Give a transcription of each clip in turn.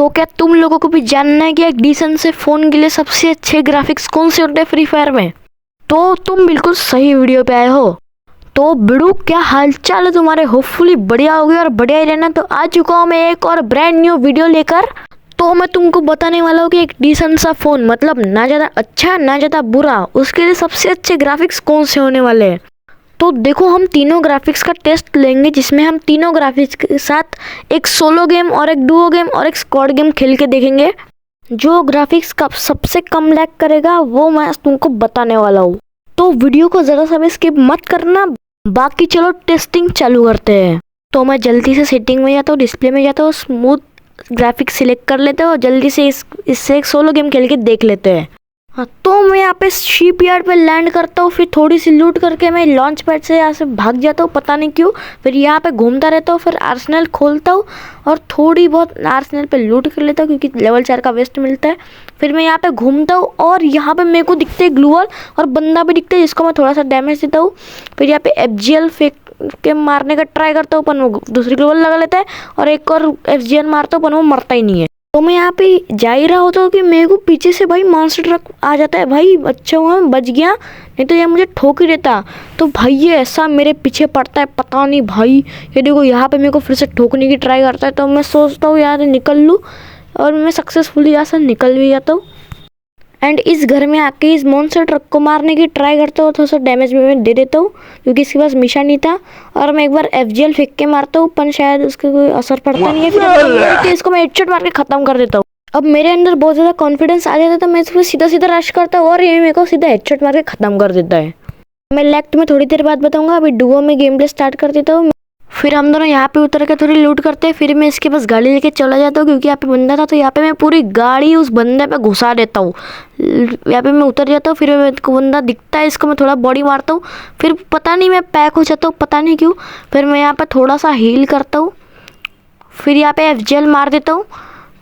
तो क्या तुम लोगों को भी जानना है कि एक डिसेंट से फ़ोन के लिए सबसे अच्छे ग्राफिक्स कौन से होते हैं फ्री फायर में? तो तुम बिल्कुल सही वीडियो पे आए हो। तो बिड़ू, क्या हालचाल है तुम्हारे? होपफुली बढ़िया होगी और बढ़िया ही रहना। तो आ चुका हूँ मैं एक और ब्रांड न्यू वीडियो लेकर। तो मैं तुमको बताने वाला हूँ कि एक डिसेंट सा फ़ोन, मतलब ना ज़्यादा अच्छा ना ज़्यादा बुरा, उसके लिए सबसे अच्छे ग्राफिक्स कौन से होने वाले हैं। तो देखो, हम तीनों ग्राफिक्स का टेस्ट लेंगे, जिसमें हम तीनों ग्राफिक्स के साथ एक सोलो गेम और एक डुओ गेम और एक स्क्वाड गेम खेल के देखेंगे। जो ग्राफिक्स का सबसे कम लैग करेगा वो मैं तुमको बताने वाला हूँ। तो वीडियो को ज़रा सा भी स्किप मत करना। बाकी चलो टेस्टिंग चालू करते हैं। तो मैं जल्दी से सेटिंग में जाता हूँ, डिस्प्ले में जाता हूँ, स्मूथ ग्राफिक्स सिलेक्ट कर लेते हैं और जल्दी से इससे एक सोलो गेम खेल के देख लेते हैं। हाँ, तो मैं यहाँ पे शिप यार्ड पे लैंड करता हूँ, फिर थोड़ी सी लूट करके मैं लॉन्च पैड से यहाँ से भाग जाता हूँ, पता नहीं क्यों। फिर यहाँ पे घूमता रहता हूँ, फिर आर्सेनल खोलता हूँ और थोड़ी बहुत आर्सेनल पे लूट कर लेता हूँ क्योंकि लेवल 4 का वेस्ट मिलता है। फिर मैं यहाँ पे घूमता हूँ और यहाँ पे मेरे को दिखते हैं ग्लूअल और बंदा भी दिखता है जिसको मैं थोड़ा सा डैमेज देता हूँ। फिर यहाँ पे FGL फेंक के मारने का ट्राई करता हूँ, पर वो दूसरी ग्लूअल लगा लेता है और एक और FGL मारता हूँ, पर वो मरता ही नहीं है। तो मैं यहाँ पे जा ही रहा होता हूँ कि मेरे को पीछे से भाई मॉन्स्टर ट्रक आ जाता है। भाई अच्छा हुआ मैं बच गया, नहीं तो ये मुझे ठोक ही देता। तो भाई ये ऐसा मेरे पीछे पड़ता है, पता नहीं भाई। ये देखो यहाँ पे मेरे को फिर से ठोकने की ट्राई करता है। तो मैं सोचता हूँ यहाँ से निकल लूँ और मैं सक्सेसफुली यहाँ से निकल भी जाता हूँ। एंड इस घर में आके इस मॉन्स्टर ट्रक को मारने की ट्राई करता हूँ, थोड़ा सा डैमेज भी मैं दे देता हूँ क्योंकि इसके पास मिशन नहीं था। और मैं एक बार FGL फेंक के मारता हूँ, पर शायद उसका कोई असर पड़ता नहीं है। फिर इसको मैं हेडशॉट मार के ख़त्म कर देता हूँ। अब मेरे अंदर बहुत ज़्यादा कॉन्फिडेंस आ जाता है, तो मैं इसको सीधा सीधा रश करता हूँ और ये मेरे को सीधा हेडशॉट मार के ख़त्म कर देता है। मैं लेफ्ट में थोड़ी देर बाद बताऊँगा। अभी डुओ में गेम प्ले स्टार्ट कर देता हूँ। फिर हम दोनों यहाँ पे उतर के थोड़ी लूट करते हैं। फिर मैं इसके पास गाड़ी लेके चला जाता हूँ क्योंकि यहाँ पे बंदा था, तो यहाँ पे मैं पूरी गाड़ी उस बंदे पे घुसा देता हूँ। यहाँ पे मैं उतर जाता हूँ, फिर मेरे को बंदा दिखता है, इसको मैं थोड़ा बॉडी मारता हूँ। फिर पता नहीं मैं पैक हो जाता हूँ, पता नहीं क्यों। फिर मैं यहाँ पे थोड़ा सा हील करता हूँ, फिर यहाँ पे FGL मार देता हूँ।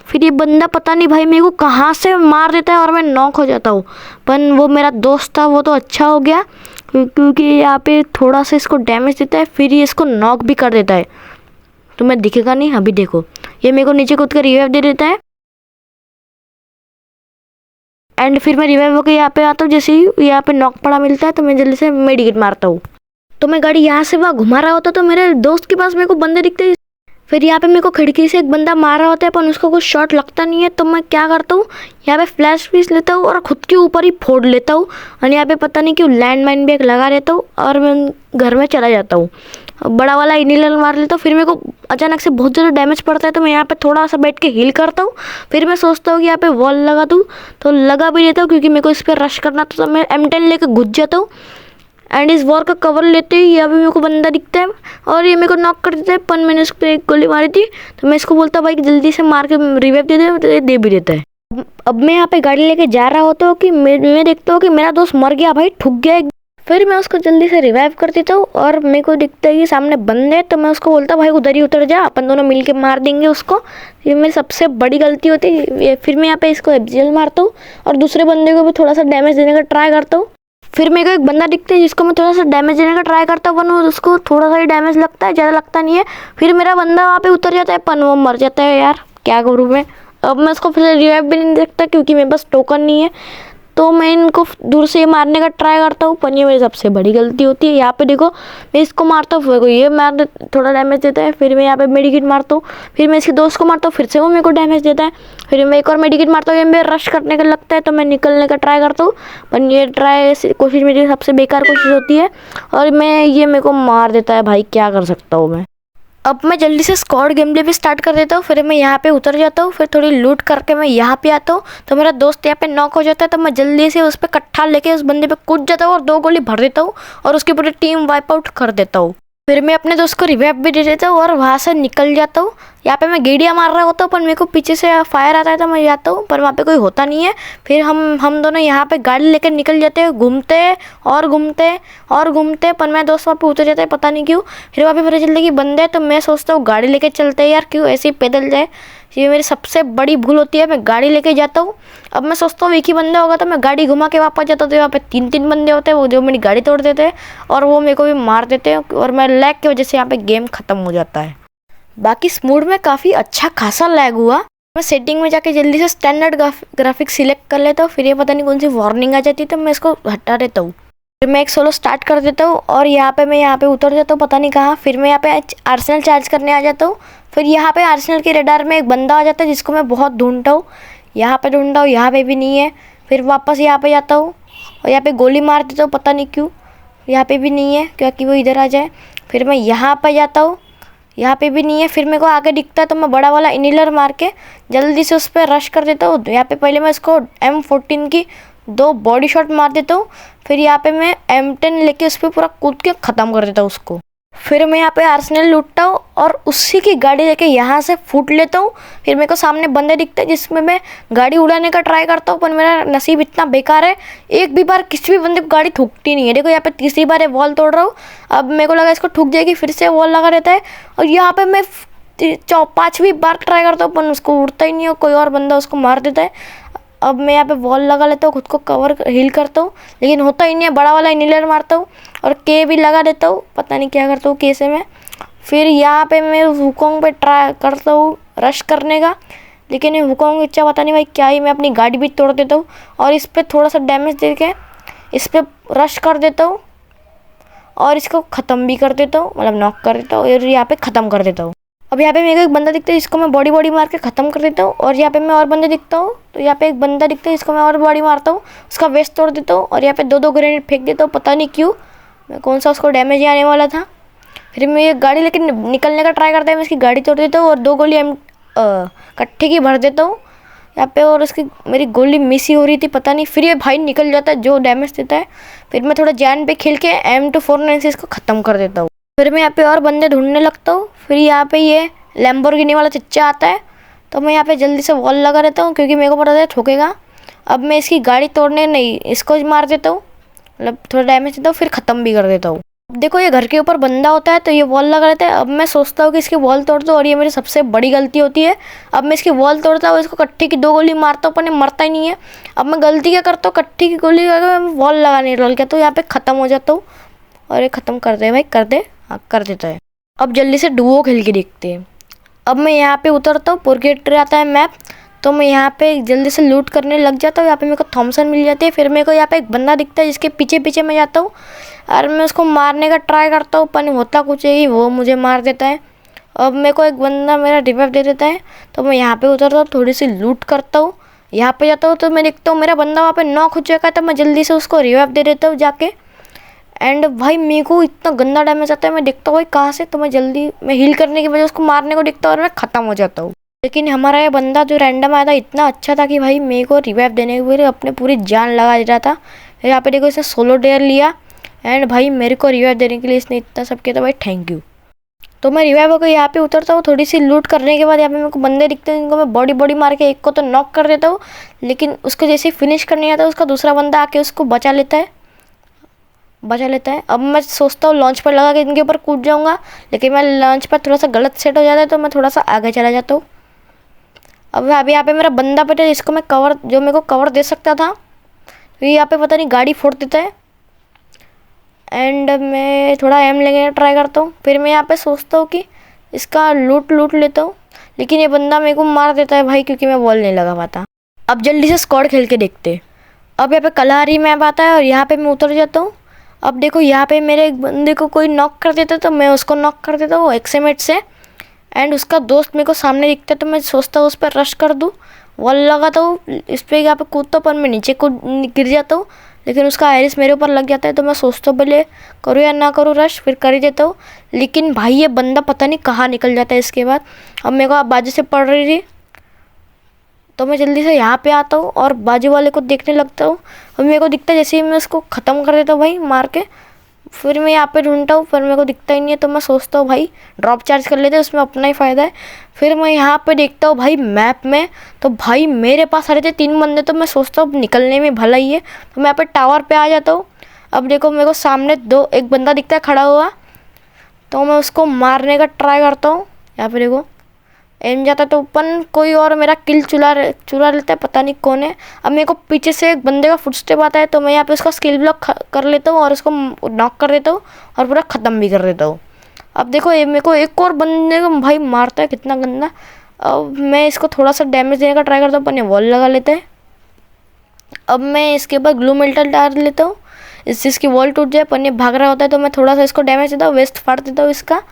फिर ये बंदा पता नहीं भाई मेरे को कहाँ से मार देता है और मैं नॉक हो जाता हूँ। पर वो मेरा दोस्त था, वो तो अच्छा हो गया क्योंकि यहाँ पे थोड़ा सा इसको डैमेज देता है, फिर ये इसको नॉक भी कर देता है। तो मैं दिखेगा नहीं। अभी देखो, ये मेरे को नीचे कूद कर रिवाइव दे देता है। एंड फिर मैं रिवाइव होकर यहाँ पे आता हूँ। जैसे ही यहाँ पे नॉक पड़ा मिलता है तो मैं जल्दी से मेडिकेट मारता हूँ। तो मैं गाड़ी यहाँ से वहाँ घुमा रहा होता, तो मेरे दोस्त के पास मेरे को बंदे दिखते हैं। फिर यहाँ पे मेरे को खिड़की से एक बंदा मार रहा होता है, पर उसको कुछ शॉट लगता नहीं है। तो मैं क्या करता हूँ, यहाँ पे फ्लैश पीस लेता हूँ और खुद के ऊपर ही फोड़ लेता हूँ। और यहाँ पे पता नहीं क्यों लैंड माइन भी एक लगा रहता हूँ और मैं घर में चला जाता हूँ। बड़ा वाला इनिलर मार लेता हूँ। फिर मेरे को अचानक से बहुत ज़्यादा डैमेज पड़ता है, तो मैं यहाँ पे थोड़ा सा बैठ के हील करता हूँ। फिर मैं सोचता हूँ कि यहाँ पे वॉल लगा दूँ, तो लगा भी देता हूँ क्योंकि मेरे को इस पर रश करना था। तो मैं M10 लेकर घुस जाता हूँ एंड इस वॉर का कवर लेते ही यहाँ पे मेरे को बंदा दिखता है और ये मेरे को नॉक कर देता है। पर मैंने इस पर एक गोली मारी थी, तो मैं इसको बोलता भाई जल्दी से मार के रिवाइव दे दे, तो ये दे भी देता है। अब मैं यहाँ पे गाड़ी लेके जा रहा होता हूँ कि मैं देखता हूँ कि मेरा दोस्त मर गया, भाई ठुक गया। फिर मैं उसको जल्दी से रिवाइव कर देता हूँ और मेरे को दिखता है कि सामने बंदे है, तो मैं उसको बोलता भाई उधर ही उतर जा, अपन दोनों मिल के मार देंगे उसको। ये मेरी सबसे बड़ी गलती होती है। फिर मैं यहाँ पे इसको FGL मारता हूँ और दूसरे बंदे को भी थोड़ा सा डैमेज देने का ट्राई करता हूँ। फिर मेरे को एक बंदा दिखता है जिसको मैं थोड़ा सा डैमेज देने का ट्राई करता हूँ, पर उसको थोड़ा सा ही डैमेज लगता है, ज़्यादा लगता नहीं है। फिर मेरा बंदा वहाँ पे उतर जाता है, पर वो मर जाता है। यार क्या करूँ मैं। अब मैं उसको फिर रिवाइव भी नहीं देखता क्योंकि मेरे पास टोकन नहीं है। तो मैं इनको दूर से मारने का ट्राई करता हूँ, पर ये मेरी सबसे बड़ी गलती होती है। यहाँ पे देखो, मैं इसको मारता हूँ, फिर ये मार थोड़ा डैमेज देता है। फिर मैं यहाँ पे मेडिकेट मारता हूँ, फिर मैं इसके दोस्त को मारता हूँ, फिर से वो मेरे को डैमेज देता है। फिर मैं एक और मेडिकेट मारता हूँ, ये मेरे रश करने का लगता है, तो मैं निकलने का ट्राई करता हूँ। पर ये कोशिश मेरी सबसे बेकार कोशिश होती है और ये मेरे को मार देता है। भाई क्या कर सकता हूँ मैं। अब मैं जल्दी से स्क्वाड गेम प्ले भी स्टार्ट कर देता हूँ। फिर मैं यहाँ पे उतर जाता हूँ, फिर थोड़ी लूट करके मैं यहाँ पे आता हूँ, तो मेरा दोस्त यहाँ पे नॉक हो जाता है। तो मैं जल्दी से उस पर कट्ठा लेके उस बंदे पे कूद जाता हूँ और 2 गोली भर देता हूँ और उसकी पूरी टीम वाइप आउट कर देता हूँ। फिर मैं अपने दोस्त को रिवाइव भी दे देता हूँ और वहाँ से निकल जाता हूँ। यहाँ पे मैं गेड़िया मार रहा होता हूँ, पर मेरे को पीछे से फायर आता है, तो मैं जाता हूँ, पर वहाँ पे कोई होता नहीं है। फिर हम दोनों यहाँ पे गाड़ी लेकर निकल जाते हैं, घूमते और घूमते और घूमते। पर मैं दोस्त वहाँ पे उतर जाता है, पता नहीं क्यों। फिर वहाँ पे पता चलता है कि बंदे हैं, तो मैं सोचता हूँ गाड़ी लेके चलते हैं यार, क्यों ऐसे ही पैदल जाए। ये मेरी सबसे बड़ी भूल होती है, मैं गाड़ी लेके जाता हूँ। अब मैं सोचता हूँ एक ही बंदा होगा, तो मैं गाड़ी घुमा के वापस जाता हूँ। तो यहाँ पे 3 बंदे होते हैं, वो जो मेरी गाड़ी तोड़ देते हैं और वो मेरे को भी मार देते हैं और मैं लैग की वजह से यहाँ पे गेम ख़त्म हो जाता है। बाकी स्मूड में काफ़ी अच्छा खासा लैग हुआ। मैं सेटिंग में जाके जल्दी से स्टैंडर्ड ग्राफिक्स सिलेक्ट कर लेता हूँ। फिर ये पता नहीं कौन सी वार्निंग आ जाती है, तो मैं इसको हटा देता हूँ। फिर मैं एक सोलो स्टार्ट कर देता हूँ और यहाँ पे मैं यहाँ पे उतर जाता हूँ पता नहीं कहाँ। फिर मैं यहाँ पे आर्सेनल चार्ज करने आ जाता हूँ। फिर यहाँ पे आर्सेनल के रडार में एक बंदा आ जाता है जिसको मैं बहुत ढूंढता हूँ, यहाँ पे ढूंढता हूँ, यहाँ पे भी नहीं है। फिर वापस यहाँ पे जाता हूँ और यहाँ पे गोली मार देता हूँ, पता नहीं क्यों, यहाँ पे भी नहीं है, क्योंकि वो इधर आ जाए। फिर मैं यहाँ पे जाता हूँ, यहाँ पे भी नहीं है। फिर मेरे को आगे दिखता है तो मैं बड़ा वाला इनिलर मार के जल्दी से उस पर रश कर देता हूँ। यहाँ पे पहले मैं इसको M14 की 2 बॉडी शॉट मार देता हूँ। फिर यहाँ पे मैं M10 लेके उस पर पूरा कूद के ख़त्म कर देता हूँ उसको। फिर मैं यहाँ पे आर्सेनल लूटता हूँ और उसी की गाड़ी लेके यहाँ से फूट लेता हूँ। फिर मेरे को सामने बंदे दिखते हैं जिसमें मैं गाड़ी उड़ाने का ट्राई करता हूँ, पर मेरा नसीब इतना बेकार है, एक भी बार किसी भी बंदे को गाड़ी ठुकती नहीं है। देखो यहाँ पे तीसरी बार वॉल तोड़ रहा हूँ। अब मेरे को लगा इसको ठुक जाएगी, फिर से वॉल लगा रहता है। और यहाँ पे मैं 5वीं बार ट्राई करता हूँ, पर उसको उड़ता ही नहीं है, कोई और बंदा उसको मार देता है। अब मैं यहाँ पे वॉल लगा लेता हूँ, खुद को कवर हील करता हूँ, लेकिन होता ही नहीं है। बड़ा वाला इनिलर मारता हूँ और के भी लगा देता हूँ, पता नहीं क्या करता हूँ के से मैं। फिर यहाँ पे मैं हुकोंग पे ट्राई करता हूँ रश करने का, लेकिन ये हुकोंग इच्छा पता नहीं भाई क्या ही, मैं अपनी गाड़ी भी तोड़ देता हूँ और इस पर थोड़ा सा डैमेज दे के इस पर रश कर देता हूँ और इसको ख़त्म भी कर देता हूँ, मतलब नॉक कर देता हूँ और यहाँ पे ख़त्म कर देता हूँ। अब यहाँ पे मेरे को एक बंदा दिखता है जिसको मैं बॉडी मार के ख़त्म कर देता हूँ। और यहाँ पे मैं और बंदे दिखता हूँ, तो यहाँ पे एक बंदा दिखता है जिसको मैं और बॉडी मारता हूँ, उसका वेस्ट तोड़ देता हूँ और यहाँ पे 2 ग्रेनेड फेंक देता हूँ, पता नहीं क्यों, मैं कौन सा उसको डैमेज आने वाला था। फिर मैं ये गाड़ी लेके निकलने का ट्राई करता है, मैं इसकी गाड़ी तोड़ देता हूँ और 2 गोली कट्ठे की भर देता हूँ यहाँ पे, और उसकी मेरी गोली मिस ही हो रही थी पता नहीं। फिर ये भाई निकल जाता है जो डैमेज देता है। फिर मैं थोड़ा जान पे खेल के M249 से इसको ख़त्म कर देता हूँ। फिर मैं यहाँ पे और बंदे ढूंढने लगता हूँ। फिर यहाँ पे ये लैम्बोर्गिनी वाला चच्चा आता है, तो मैं यहाँ पे जल्दी से वॉल लगा रहता हूँ क्योंकि मेरे को पता है ठोकेगा। अब मैं इसकी गाड़ी तोड़ने नहीं, इसको मार देता हूँ, मतलब थोड़ा डैमेज देता हूँ, फिर ख़त्म भी कर देता हूँ। देखो ये घर के ऊपर बंदा होता है तो ये वॉल लगा रहता है। अब मैं सोचता हूँ कि इसकी वॉल तोड़ दो, और ये मेरी सबसे बड़ी गलती होती है। अब मैं इसकी वॉल तोड़ता हूँ, इसको कट्ठी की 2 गोली मारता हूँ, पर मरता ही नहीं है। अब मैं गलती क्या करता हूँ, कट्ठी की गोली मैं वॉल लगाने रोल के, तो यहाँ पे ख़त्म हो जाता हूँ। और ये ख़त्म कर दे भाई, कर दे, हाँ कर देता है। अब जल्दी से डुओ खेल के देखते हैं। अब मैं यहाँ पे उतरता हूँ, पुरगेटरी आता है मैप, तो मैं यहाँ पे जल्दी से लूट करने लग जाता हूँ। यहाँ पे मेरे को थॉमसन मिल जाती है। फिर मेरे को यहाँ पे एक बंदा दिखता है जिसके पीछे पीछे मैं जाता हूँ और मैं उसको मारने का ट्राई करता हूँ, पर नहीं होता कुछ ही, वो मुझे मार देता है। अब मेरे को एक बंदा मेरा रिवाइव दे देता है, तो मैं यहाँ पे उतरता हूँ, थोड़ी सी लूट करता हूँ, यहाँ पे जाता हूँ, तो मैं देखता हूँ मेरा बंदा वहाँ पे नॉक हो चुका है, तो मैं जल्दी से उसको रिवाइव दे देता हूँ जाके। एंड भाई मेरे को इतना गंदा डैमेज आता है, मैं देखता हूँ भाई कहाँ से, तो मैं जल्दी मैं हील करने की वजह उसको मारने को देखता हूँ और मैं ख़त्म हो जाता हूँ। लेकिन हमारा ये बंदा जो रैंडम आया था इतना अच्छा था कि भाई मेरे को रिवाइव देने के लिए अपने पूरी जान लगा दे रहा था। यहाँ पे देखो इसने सोलो डेयर लिया एंड भाई मेरे को रिवाइव देने के लिए इसने इतना सब किया था भाई, थैंक यू। तो मैं रिवाइव होकर यहाँ पे उतरता हूँ, थोड़ी सी लूट करने के बाद यहाँ पे मेरे को बंदे दिखते हैं जिनको मैं बॉडी मार के एक को तो नॉक कर देता हूँ, लेकिन उसको जैसे ही फिनिश करने आता है उसका दूसरा बंदा आके उसको बचा लेता है। अब मैं सोचता हूँ लॉन्च पर लगा के इनके ऊपर कूद जाऊँगा, लेकिन मैं लॉन्च पर थोड़ा सा गलत सेट हो जाता है, तो मैं थोड़ा सा आगे चला जाता हूँ। अब अभी यहाँ पे मेरा बंदा पता है जिसको मैं कवर, जो मेरे को कवर दे सकता था, तो यहाँ पे पता नहीं गाड़ी फोड़ देता है। एंड मैं थोड़ा एम लेने का ट्राई करता हूँ। फिर मैं यहाँ पे सोचता हूँ कि इसका लूट लेता हूँ, लेकिन ये बंदा मेरे को मार देता है भाई, क्योंकि मैं वॉल नहीं लगा पाता। अब जल्दी से स्क्वाड खेल के देखते। अब यहाँ पे कलारी मैप आता है और यहाँ पे मैं उतर जाता हूँ। अब देखो यहाँ पे मेरे एक बंदे को कोई नॉक कर देता, तो मैं उसको नॉक कर देता हूँ एक्सएमेट से। एंड उसका दोस्त मेरे को सामने दिखता है, तो मैं सोचता हूँ उस पर रश कर दूँ, वॉल लगाता हूँ, इस पर यहाँ पे कूदता हूँ, पर मैं नीचे को गिर जाता हूँ, लेकिन उसका आयरिस मेरे ऊपर लग जाता है। तो मैं सोचता हूँ पहले करूँ या ना करूँ रश, फिर कर ही देता हूँ, लेकिन भाई ये बंदा पता नहीं कहाँ निकल जाता है इसके बाद। अब मेरे को बाजू से पड़ रही थी, तो मैं जल्दी से यहाँ पे आता हूँ और बाजू वाले को देखने लगता हूँ। और मेरे को दिखता है जैसे ही मैं उसको ख़त्म कर देता हूँ भाई मार के। फिर मैं यहाँ पे ढूंढता हूँ, पर मेरे को दिखता ही नहीं है, तो मैं सोचता हूँ भाई ड्रॉप चार्ज कर लेते हैं, उसमें अपना ही फ़ायदा है। फिर मैं यहाँ पे देखता हूँ भाई मैप में, तो भाई मेरे पास आ रहे थे 3 बंदे, तो मैं सोचता हूँ निकलने में भला ही है, तो मैं यहाँ पे टावर पे आ जाता हूँ। अब देखो मेरे को सामने एक बंदा दिखता है खड़ा हुआ, तो मैं उसको मारने का ट्राई करता हूँ। यहाँ पे देखो एम जाता है, तो अपन कोई और मेरा किल चुरा लेता है, पता नहीं कौन है। अब मेरे को पीछे से एक बंदे का फुटस्टेप आता है, तो मैं यहाँ पे उसका स्किल ब्लॉक कर लेता हूँ और उसको नॉक कर देता हूँ और पूरा ख़त्म भी कर देता हूँ। अब देखो ये मेरे को एक और बंदे को भाई मारता है, कितना गंदा। अब मैं इसको थोड़ा सा डैमेज देने का ट्राई करता हूँ, अपन ये वॉल लगा लेते हैं। अब मैं इसके ऊपर ग्लू मेटल डाल लेता हूँ, इससे इसकी वॉल टूट जाए। अपन ये भाग रहा होता है तो मैं थोड़ा सा इसको डैमेज देता हूँ, वेस्ट फाड़ देता हूँ इसका।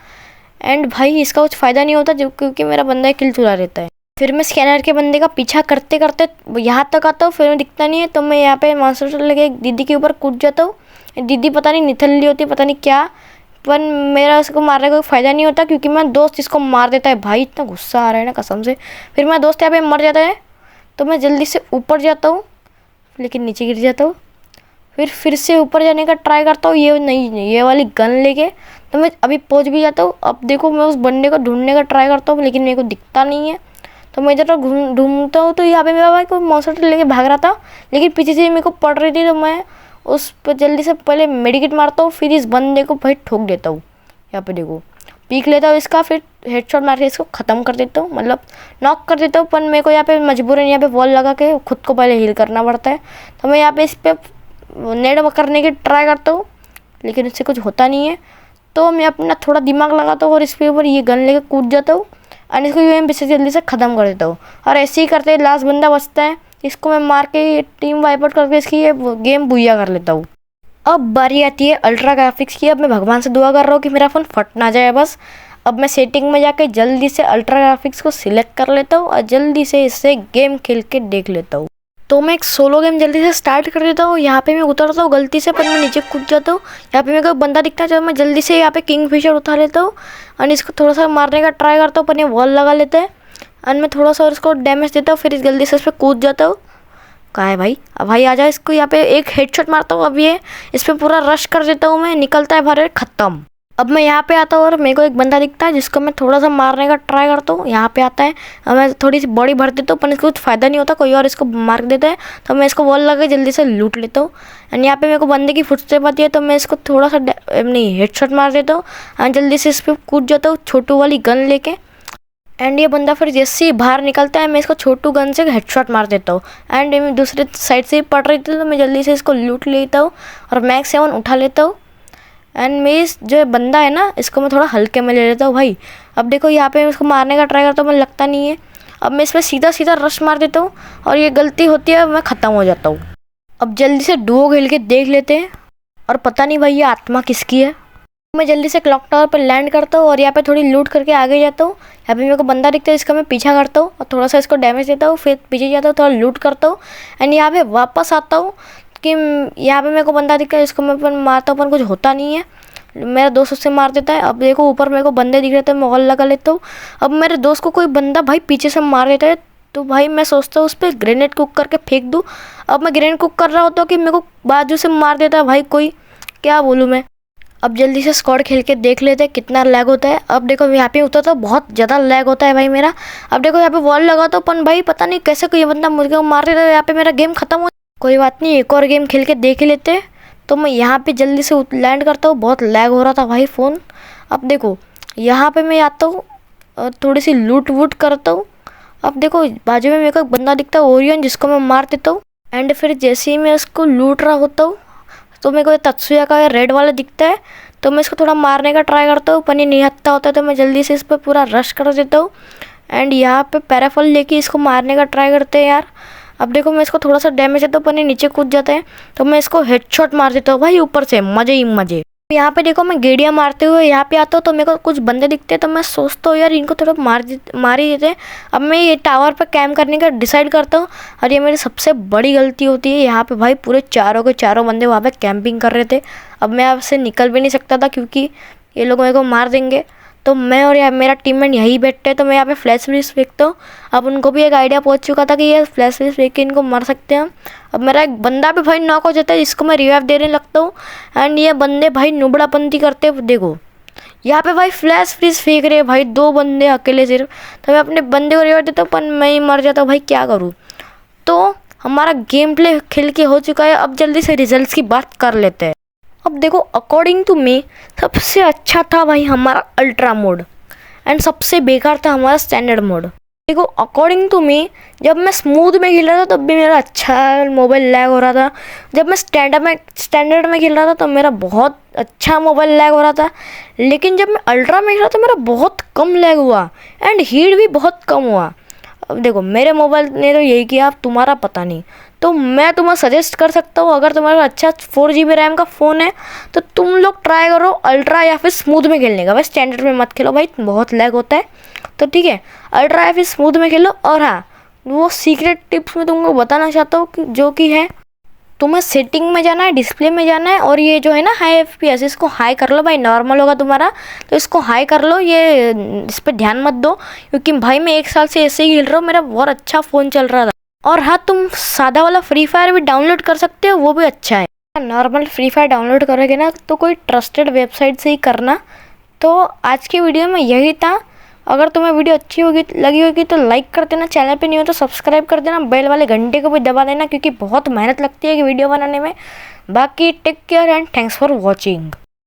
एंड भाई इसका कुछ फ़ायदा नहीं होता क्योंकि मेरा बंदा किल चुरा रहता है। फिर मैं स्कैनर के बंदे का पीछा करते करते यहाँ तक आता हूँ, फिर मैं दिखता नहीं है तो मैं यहाँ पे मॉन्स्टर लगे एक दीदी के ऊपर कूद जाता हूँ। दीदी पता नहीं निथल्ली होती, पता नहीं क्या, पर मेरा उसको मारने का कोई फ़ायदा नहीं होता क्योंकि मेरा दोस्त इसको मार देता है। भाई इतना गुस्सा आ रहा है ना कसम से। फिर मेरा दोस्त यहाँ पे मर जाता है तो मैं जल्दी से ऊपर जाता हूँ, लेकिन नीचे गिर जाता हूँ। फिर से ऊपर जाने का ट्राई करता हूँ, ये वाली गन लेके, तो मैं अभी पहुँच भी जाता हूँ। अब देखो मैं उस बंदे को ढूंढने का ट्राई करता हूँ, लेकिन मेरे को दिखता नहीं है। तो मैं इधर ढूंढता हूँ तो यहाँ पे मेरा भाई कोई मॉन्स्टर लेके भाग रहा था, लेकिन पीछे से मेरे को पड़ रही थी। तो मैं उस पर जल्दी से पहले मेडिकेट मारता हूँ, फिर इस बंदे को भाई ठोक देता हूँ। यहाँ पे देखो पीक लेता हूँ इसका, फिर हेडशॉट मार के इसको ख़त्म कर देता हूँ, मतलब नॉक कर देता हूँ। पर मेरे को यहाँ पे मजबूरन यहाँ पे वॉल लगा के खुद को पहले हील करना पड़ता है। तो मैं यहाँ पे इस पर नेड करने की ट्राई करता हूँ, लेकिन इससे कुछ होता नहीं है। तो मैं अपना थोड़ा दिमाग लगाता हूँ और इसके ऊपर ये गन लेके कूद जाता हूँ और इसको यूएमपी से जल्दी से ख़त्म कर देता हूँ। और ऐसे ही करते लास्ट बंदा बचता है, इसको मैं मार के टीम वाइप आउट करके इसकी ये गेम बुइया कर लेता हूँ। अब बारी आती है अल्ट्रा ग्राफिक्स की। अब मैं भगवान से दुआ कर रहा हूँ कि मेरा फ़ोन फट ना जाए बस। अब मैं सेटिंग में जाके जल्दी से अल्ट्रा ग्राफिक्स को सिलेक्ट कर लेता हूँ और जल्दी से इससे गेम खेल के देख लेता हूँ। तो मैं एक सोलो गेम जल्दी से स्टार्ट कर देता हूँ। यहाँ पे मैं उतरता हूँ गलती से, पर मैं नीचे कूद जाता हूँ। यहाँ पे मेरे को बंदा दिखता है, जब मैं जल्दी से यहाँ पे किंगफिशर उठा लेता हूँ और इसको थोड़ा सा मारने का ट्राई करता हूँ, पर ये वॉल लगा लेता है और मैं थोड़ा सा और इसको डैमेज देता हूँ। फिर जल्दी से इस पर कूद जाता हूँ। कहाँ है भाई? अब भाई आ जाए, इसको यहाँ पे एक हेडशॉट मारता हूँ। अब ये इस पर पूरा रश कर देता हूँ मैं, निकलता है बाहर, ख़त्म। अब मैं यहाँ पे आता हूँ और मेरे को एक बंदा दिखता है जिसको मैं थोड़ा सा मारने का ट्राई करता हूँ। यहाँ पे आता है और मैं थोड़ी सी बॉडी भर देता हूँ, पर इसको कुछ फ़ायदा नहीं होता, कोई और इसको मार देता है। तो मैं इसको वॉल लगा जल्दी से लूट लेता हूँ। एंड यहाँ पे मेरे को बंदे की फुटस्टेप आती है तो मैं इसको थोड़ा सा नहीं हेडशॉट मार देता हूँ और जल्दी से इस पर कूद जाता हूँ छोटू वाली गन लेके। एंड ये बंदा फिर जैसे ही बाहर निकलता है मैं इसको छोटू गन से हेडशॉट मार देता हूँ। एंड मैं दूसरे साइड से ही पड़ रही थी तो मैं जल्दी से इसको लूट लेता हूँ और मैक्स 7 उठा लेता हूँ। एंड मैं इस जो बंदा है ना इसको मैं थोड़ा हल्के में ले लेता हूँ भाई। अब देखो यहाँ पे मैं इसको मारने का ट्राई करता हूँ, मैं लगता नहीं है। अब मैं इस पर सीधा सीधा रश मार देता हूँ और ये गलती होती है, मैं ख़त्म हो जाता हूँ। अब जल्दी से डुओ खेल के देख लेते हैं। और पता नहीं भाई ये आत्मा किसकी है। मैं जल्दी से क्लॉक टावर पर लैंड करता हूँ और यहाँ पे थोड़ी लूट करके आगे जाता हूँ। यहाँ पे मेरे को बंदा दिखता है, इसका मैं पीछा करता हूँ और थोड़ा सा इसको डैमेज देता हूँ, फिर पीछे जाता हूँ, थोड़ा लूट करता हूँ। एंड यहाँ पे वापस आता हूँ कि यहाँ पे मेरे को बंदा दिखता है, इसको मैं अपन मारता हूँ, पर कुछ होता नहीं है। मेरा दोस्त उससे मार देता है। अब देखो ऊपर मेरे को बंदे दिख रहे थे, मैं वॉल लगा लेता हूँ। अब मेरे दोस्त को कोई बंदा भाई पीछे से मार देता है, तो भाई मैं सोचता हूँ उस पर ग्रेनेड कुक करके फेंक दूँ। अब मैं ग्रेनेड कुक कर रहा होता हूँ कि मेरे को बाजू से मार देता है भाई कोई, क्या बोलूँ मैं। अब जल्दी से स्क्वाड खेल के देख लेते हैं कितना लैग होता है। अब देखो यहाँ पे उतर तो बहुत ज़्यादा लैग होता है भाई मेरा। अब देखो यहाँ पे वॉल लगा तो अपन भाई पता नहीं कैसे कोई बंदा मुझे मार देता है, यहाँ पे मेरा गेम खत्म हो। कोई बात नहीं, एक और गेम खेल के देख ही लेते हैं। तो मैं यहाँ पे जल्दी से लैंड करता हूँ, बहुत लैग हो रहा था भाई फ़ोन। अब देखो यहाँ पे मैं आता हूँ और थोड़ी सी लूट वूट करता हूँ। अब देखो बाजू में मेरे को एक बंदा दिखता है ओरियन, जिसको मैं मार देता हूँ। एंड फिर जैसे ही मैं उसको लूट रहा होता हूँ तो मेरे को तत्सुया का रेड वाला दिखता है, तो मैं इसको थोड़ा मारने का ट्राई करता हूँ, पर ये नहीं हटता होता है तो मैं जल्दी से इस पर पूरा रश कर देता हूँ। एंड यहाँ पे पैराफल लेके इसको मारने का ट्राई करते हैं यार। अब देखो मैं इसको थोड़ा सा डैमेज देता हूँ, पर ये नीचे कूद जाता है तो मैं इसको हेडशॉट मार देता हूँ भाई ऊपर से, मज़े ही मज़े। यहाँ पे देखो मैं गेड़िया मारते हुए यहाँ पे आता हूँ तो मेरे को कुछ बंदे दिखते हैं, तो मैं सोचता हूँ यार इनको थोड़ा मार ही देते हैं। अब मैं ये टावर पर कैम्प करने का डिसाइड करता हूँ और ये मेरी सबसे बड़ी गलती होती है। यहाँ पे भाई पूरे चारों के चारों बंदे वहाँ पे कैंपिंग कर रहे थे। अब मैं आपसे निकल भी नहीं सकता था क्योंकि ये लोग मेरे को मार देंगे। तो मैं और यार मेरा टीममेट यहीं बैठते हैं, तो मैं यहाँ पे फ्लैश फ्रीज फेंकता हूँ। अब उनको भी एक आइडिया पहुँच चुका था कि ये फ्लैश फ्रीज फेंक के इनको मार सकते हैं। अब मेरा एक बंदा भी भाई नॉक हो जाता है, जिसको मैं रिवाइव देने लगता हूँ। एंड ये बंदे भाई नुबड़ापंती करते हैं। देखो यहाँ पे भाई फ्लैश फ्रीज फेंक रहे हैं भाई 2 बंदे अकेले सिर्फ, तो मैं अपने बंदे को रिवाइव देता हूँ, पर मैं ही मर जाता हूँ भाई, क्या करूँ। तो हमारा गेम प्ले खेल के हो चुका है। अब जल्दी से रिजल्ट्स की बात कर लेते हैं। अब देखो अकॉर्डिंग टू मी सबसे अच्छा था भाई हमारा अल्ट्रा मोड एंड सबसे बेकार था हमारा स्टैंडर्ड मोड। देखो अकॉर्डिंग टू मी, जब मैं स्मूथ में खेल रहा था तब भी मेरा अच्छा मोबाइल लैग हो रहा था। जब मैं स्टैंडर्ड में खेल रहा था तब मेरा बहुत अच्छा मोबाइल लैग हो रहा था। लेकिन जब मैं अल्ट्रा में खेला तो मेरा बहुत कम लैग हुआ एंड हीट भी बहुत कम हुआ। अब देखो मेरे मोबाइल ने तो यही किया, अब तुम्हारा पता नहीं। तो मैं तुम्हें सजेस्ट कर सकता हूँ, अगर तुम्हारा अच्छा 4 GB रैम का फ़ोन है तो तुम लोग ट्राई करो अल्ट्रा या फिर स्मूथ में खेलने का। भाई स्टैंडर्ड में मत खेलो भाई, बहुत लैग होता है। तो ठीक है, अल्ट्रा या फिर स्मूथ में खेलो। और हाँ, वो सीक्रेट टिप्स मैं तुमको बताना चाहता हूँ जो कि है, तुम्हें सेटिंग में जाना है, डिस्प्ले में जाना है, और ये जो है ना हाई FPS, इसको हाई कर लो भाई। नॉर्मल होगा तुम्हारा तो इसको हाई कर लो, ये इस पर ध्यान मत दो, क्योंकि भाई मैं 1 साल से ऐसे ही खेल रहा हूँ, मेरा बहुत अच्छा फ़ोन चल रहा था। और हाँ, तुम सादा वाला फ्री फायर भी डाउनलोड कर सकते हो, वो भी अच्छा है। नॉर्मल फ्री फायर डाउनलोड करोगे ना तो कोई ट्रस्टेड वेबसाइट से ही करना। तो आज की वीडियो में यही था। अगर तुम्हें वीडियो अच्छी लगी होगी तो लाइक कर देना, चैनल पे नहीं हो तो सब्सक्राइब कर देना, बेल वाले घंटे को भी दबा देना, क्योंकि बहुत मेहनत लगती है कि वीडियो बनाने में। बाकी take care and thanks for watching.